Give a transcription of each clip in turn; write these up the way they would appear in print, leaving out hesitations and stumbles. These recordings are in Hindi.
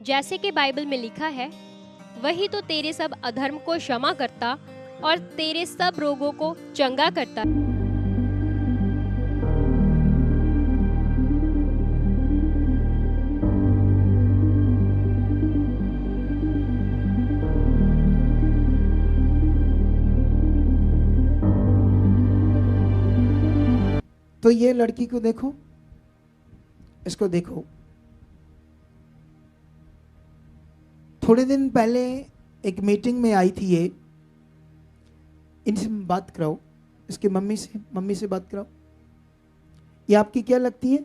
जैसे कि बाइबल में लिखा है, वही तो तेरे सब अधर्म को क्षमा करता और तेरे सब रोगों को चंगा करता। तो ये लड़की को देखो, इसको देखो। थोड़े दिन पहले एक मीटिंग में आई थी ये। इनसे बात कराओ, इसकी मम्मी से बात कराओ। ये आपकी क्या लगती है?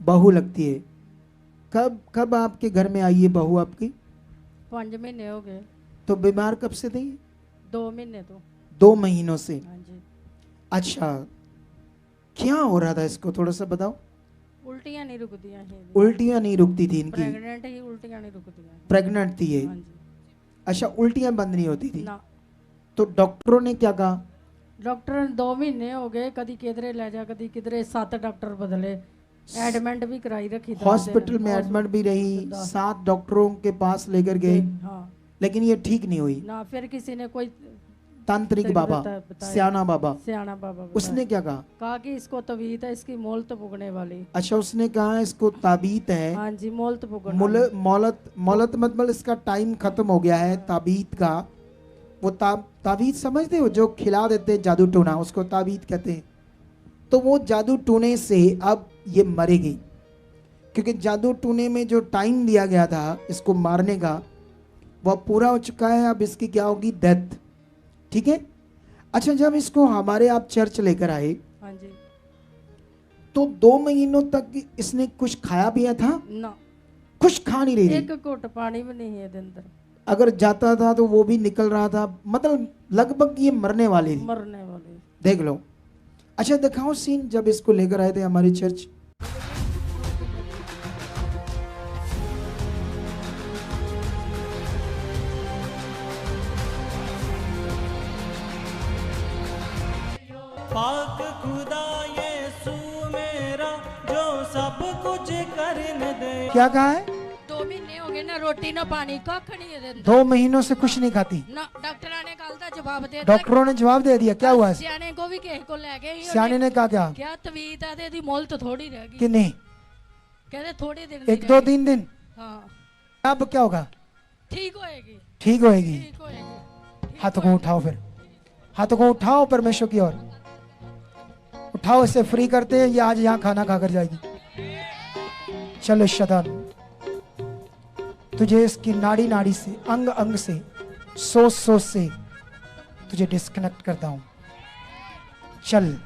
बहू लगती है। कब आपके घर में आई है बहू आपकी? 5 महीने हो गए। तो बीमार कब से थी? 2 महीने तो। 2 महीनों से। हाँ जी। अच्छा, क्या हो रहा था इसको थोड़ा सा बताओ। उल्टियां नहीं रुकती हैं। उल्टियां नहीं रुकती थी इनकी। प्रेग्नेंट ही उल्टियां नहीं रुकती हैं। प्रेग्नेंट थी ये? हाँ जी। अच्छा, उल्टियां बंद नहीं होती थी ना। तो डॉक्टरों ने क्या कहा? डॉक्टर 2 महीने हो गए, कदी किधरे ले जा, कदी किधरे, 7 डॉक्टर बदले, एडमिट भी कराई रखी। हॉस्पिटल में एडमिट भी रही, 7 डॉक्टरों के पास लेकर गए। हाँ। लेकिन ये ठीक नहीं हुई। ना फिर किसी ने कोई तांत्रिक बाबा, सियाना बाबा, उसने क्या कहा कि इसको तबीयत है, इसकी मौत पुगने वाली। अच्छा, उसने कहा इसको ताबीत है। हाँ जी, मौत पुगने। मौलत मतलब इसका टाइम खत्म हो गया है ताबीत का। वो ताबीत समझते हो, जो खिला देते जादू टूना, उसको ताबीत कहते हैं। तो वो जादू टूने से अब ये मरेगी, क्योंकि जादू टूने में जो टाइम दिया गया था इसको मारने का वह पूरा हो चुका है। अब इसकी क्या होगी? डेथ। ठीक है। अच्छा, जब इसको हमारे आप चर्च लेकर आए, हाँ जी, तो 2 महीनों तक इसने कुछ खाया पिया था ना? कुछ खा नहीं रही थी। एक घुट पानी भी नहीं है अंदर। अगर जाता था तो वो भी निकल रहा था, मतलब लगभग ये मरने वाली थी। मरने वाली। देख लो। अच्छा, दिखाओ सीन जब इसको लेकर आए थे हमारी चर्च। पाक खुदा यीशु मेरा, जो सब कुछ करने दे। क्या कहा है? 2 महीने हो गए ना, रोटी ना पानी, कख नहीं है। 2 महीनों से कुछ नहीं खाती ना। डॉक्टर ने कल का जवाब दे दिया। डॉक्टरों ने जवाब दे दिया। क्या हुआ? सियाने को भी किसी को ले गए। सियाने ने कहा क्या? क्या तबीयत है दी, मौत तो थोड़ी रह गई। कि नहीं, कहते थोड़े दिन, 1-2-3 दिन। हाँ। अब क्या होगा? ठीक होएगी। ठीक होएगी। ठीक होएगी। हाथों को उठाओ, फिर हाथों को उठाओ परमेश्वर की ओर उठाओ। इसे फ्री करते हैं, ये आज यहाँ खाना खाकर जाएगी। चलो शैतान, तुझे इसकी नाड़ी नाड़ी से, अंग अंग से, सोच से तुझे डिस्कनेक्ट करता हूं। चल,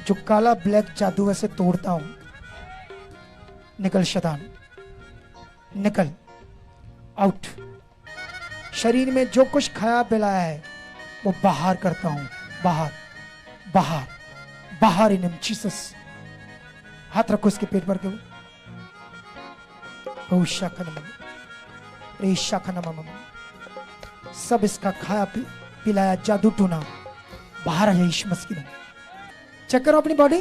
जो काला ब्लैक जादू है से तोड़ता हूं। निकल शैतान, निकल, आउट। शरीर में जो कुछ खाया पिलाया है वो बाहर करता हूं। बाहर बाहर बाहर, इन जीसस। हाथ रखो इसके पेट पर। सब इसका खाया पिलाया जादू टूना बाहर आ जाए यीशु मसीह के नाम। चेक करो अपनी बॉडी।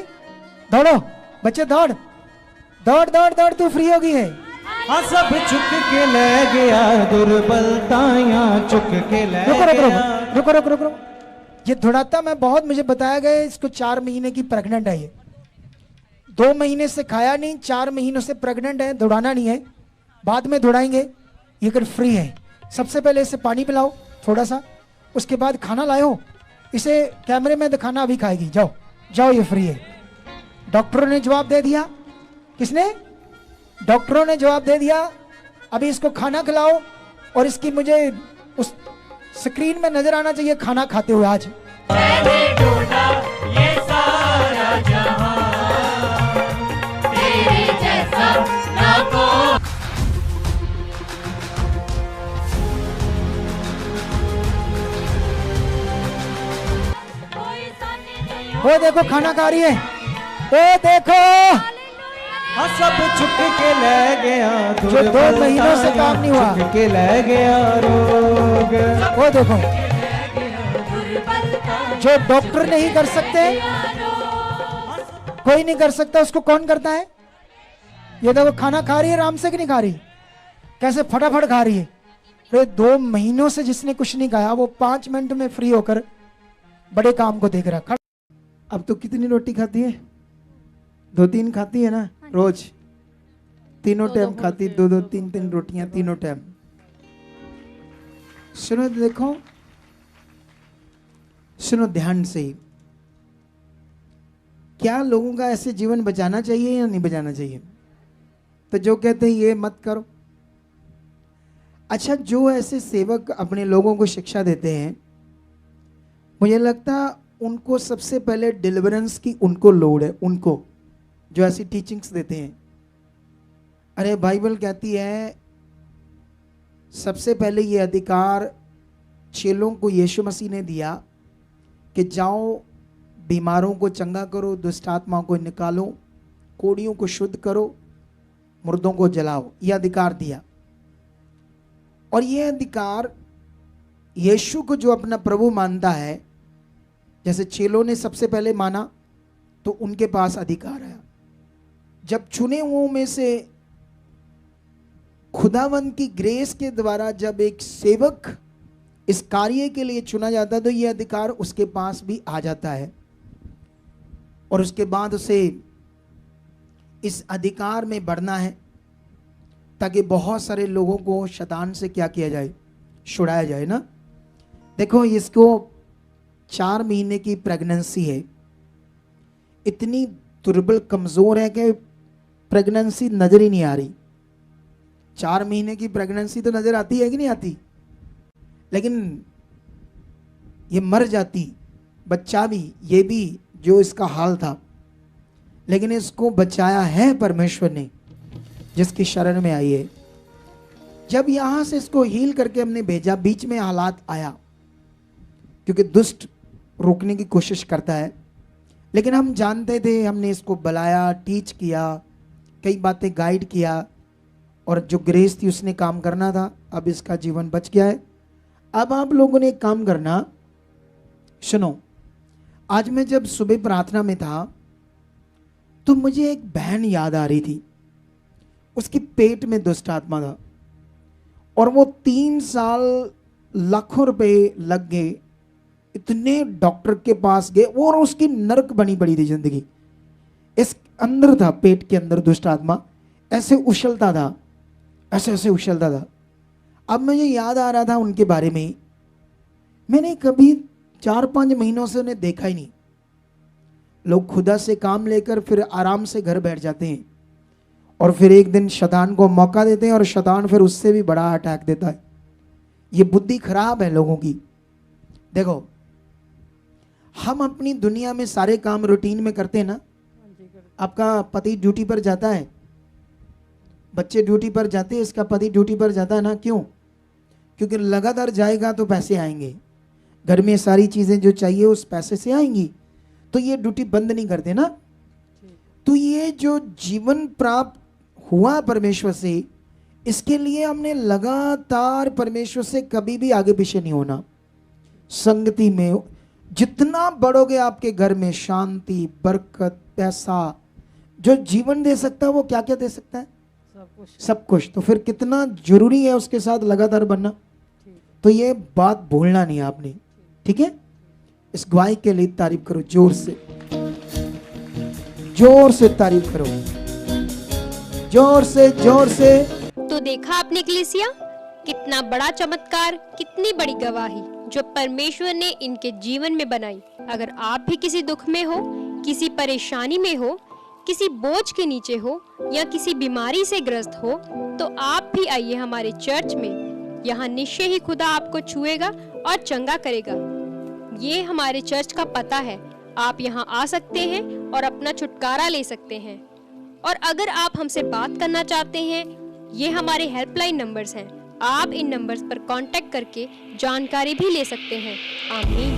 दौड़ो बच्चे, दौड़ दौड़ दौड़ दौड़, तू फ्री हो गई है। हाँ, सब चुक के ले गया, दुर्बलतायां चुक के ले रुको रुको गया। रुको रुको रुको रुको। ये दौड़ाता मैं बहुत, मुझे बताया गया इसको 4 महीने की प्रेग्नेंट है। ये 2 महीने से खाया नहीं, 4 महीनों से प्रेग्नेंट है। दौड़ाना नहीं है, बाद में दौड़ाएंगे। ये कर फ्री है। सबसे पहले इसे पानी पिलाओ थोड़ा सा, उसके बाद खाना लाओ। इसे कैमरे में दिखाना, अभी खाएगी। जाओ जाओ, ये फ्री है। डॉक्टरों ने जवाब दे दिया। किसने? डॉक्टरों ने जवाब दे दिया। अभी इसको खाना खिलाओ, और इसकी मुझे उस स्क्रीन में नजर आना चाहिए खाना खाते हुए। आज ये सारा जहां तेरे जैसा ना कोई। वो देखो खाना खा रही है, वो देखो। हाँ, सब चुक के ले गया, जो 2 महीनों से काम नहीं हुआ, चुक के ले गया रोग। वो देखो, जो डॉक्टर नहीं कर सकते, कोई नहीं कर सकता, उसको कौन करता है? ये देखो खाना खा रही है आराम से कि नहीं खा रही, कैसे फटाफट खा रही है। अरे 2 महीनों से जिसने कुछ नहीं खाया वो 5 मिनट में फ्री होकर बड़े काम को देख रहा। अब तो कितनी रोटी खाती है? 2-3 खाती है ना रोज, तीनों टाइम खाती, 2-2 3-3 रोटियां तीनों टाइम। सुनो देखो, सुनो ध्यान से, क्या लोगों का ऐसे जीवन बचाना चाहिए या नहीं बचाना चाहिए? तो जो कहते हैं ये मत करो। अच्छा, जो ऐसे सेवक अपने लोगों को शिक्षा देते हैं, मुझे लगता उनको सबसे पहले डिलीवरेंस की उनको लोड है, उनको जो ऐसी टीचिंग्स देते हैं। अरे बाइबल कहती है सबसे पहले ये अधिकार चेलों को यीशु मसीह ने दिया कि जाओ बीमारों को चंगा करो, दुष्ट आत्माओं को निकालो, कोड़ियों को शुद्ध करो, मुर्दों को जलाओ। यह अधिकार दिया। और यह अधिकार यीशु को जो अपना प्रभु मानता है, जैसे चेलों ने सबसे पहले माना तो उनके पास अधिकार आया। जब चुने हुओं में से खुदावंद की ग्रेस के द्वारा जब एक सेवक इस कार्य के लिए चुना जाता है तो यह अधिकार उसके पास भी आ जाता है। और उसके बाद उसे इस अधिकार में बढ़ना है ताकि बहुत सारे लोगों को शैतान से क्या किया जाए, छुड़ाया जाए ना। देखो, इसको 4 महीने की प्रेगनेंसी है, इतनी दुर्बल कमजोर है कि प्रेगनेंसी नजर ही नहीं आ रही। 4 महीने की प्रेगनेंसी तो नजर आती है कि नहीं आती, लेकिन ये मर जाती, बच्चा भी, ये भी जो इसका हाल था, लेकिन इसको बचाया है परमेश्वर ने जिसकी शरण में आई है। जब यहां से इसको हील करके हमने भेजा, बीच में हालात आया क्योंकि दुष्ट रोकने की कोशिश करता है, लेकिन हम जानते थे, हमने इसको बुलाया, टीच किया, कई बातें गाइड किया, और जो ग्रेस थी उसने काम करना था। अब इसका जीवन बच गया है। अब आप लोगों ने एक काम करना, सुनो, आज मैं जब सुबह प्रार्थना में था तो मुझे एक बहन याद आ रही थी, उसके पेट में दुष्ट आत्मा था और वो 3 साल लाखों रुपए लग गए, इतने डॉक्टर के पास गए और उसकी नरक बनी पड़ी थी जिंदगी। इस अंदर था, पेट के अंदर दुष्ट आत्मा ऐसे उछलता था, ऐसे ऐसे उछलता था। अब मुझे याद आ रहा था उनके बारे में, मैंने कभी 4-5 महीनों से उन्हें देखा ही नहीं। लोग खुदा से काम लेकर फिर आराम से घर बैठ जाते हैं और फिर एक दिन शैतान को मौका देते हैं और शैतान फिर उससे भी बड़ा अटैक देता है। ये बुद्धि खराब है लोगों की। देखो, हम अपनी दुनिया में सारे काम रूटीन में करते हैं ना। आपका पति ड्यूटी पर जाता है, बच्चे ड्यूटी पर जाते हैं, इसका पति ड्यूटी पर जाता है ना। क्यों? क्योंकि लगातार जाएगा तो पैसे आएंगे, घर में सारी चीजें जो चाहिए उस पैसे से आएंगी, तो ये ड्यूटी बंद नहीं करते ना। तो ये जो जीवन प्राप्त हुआ परमेश्वर से, इसके लिए हमने लगातार परमेश्वर से कभी भी आगे पीछे नहीं होना। संगति में जितना बढ़ोगे आपके घर में शांति, बरकत, पैसा, जो जीवन दे सकता है वो क्या क्या दे सकता है? सब कुछ। तो फिर कितना जरूरी है उसके साथ लगातार बनना। तो ये बात भूलना नहीं आपने, ठीक है? इस गवाही के लिए तारीफ करो, जोर से, जोर से तारीफ करो, जोर से, जोर से। तो देखा आपने कलीसिया, कितना बड़ा चमत्कार, कितनी बड़ी गवाही जो परमेश्वर ने इनके जीवन में बनाई। अगर आप भी किसी दुख में हो, किसी परेशानी में हो, किसी बोझ के नीचे हो या किसी बीमारी से ग्रस्त हो, तो आप भी आइए हमारे चर्च में। यहाँ निश्चय ही खुदा आपको छुएगा और चंगा करेगा। ये हमारे चर्च का पता है। आप यहाँ आ सकते हैं और अपना छुटकारा ले सकते हैं। और अगर आप हमसे बात करना चाहते हैं, ये हमारे हेल्पलाइन नंबर्स हैं। आप इन नंबर्स पर कांटेक्ट करके जानकारी भी ले सकते हैं। आमीन।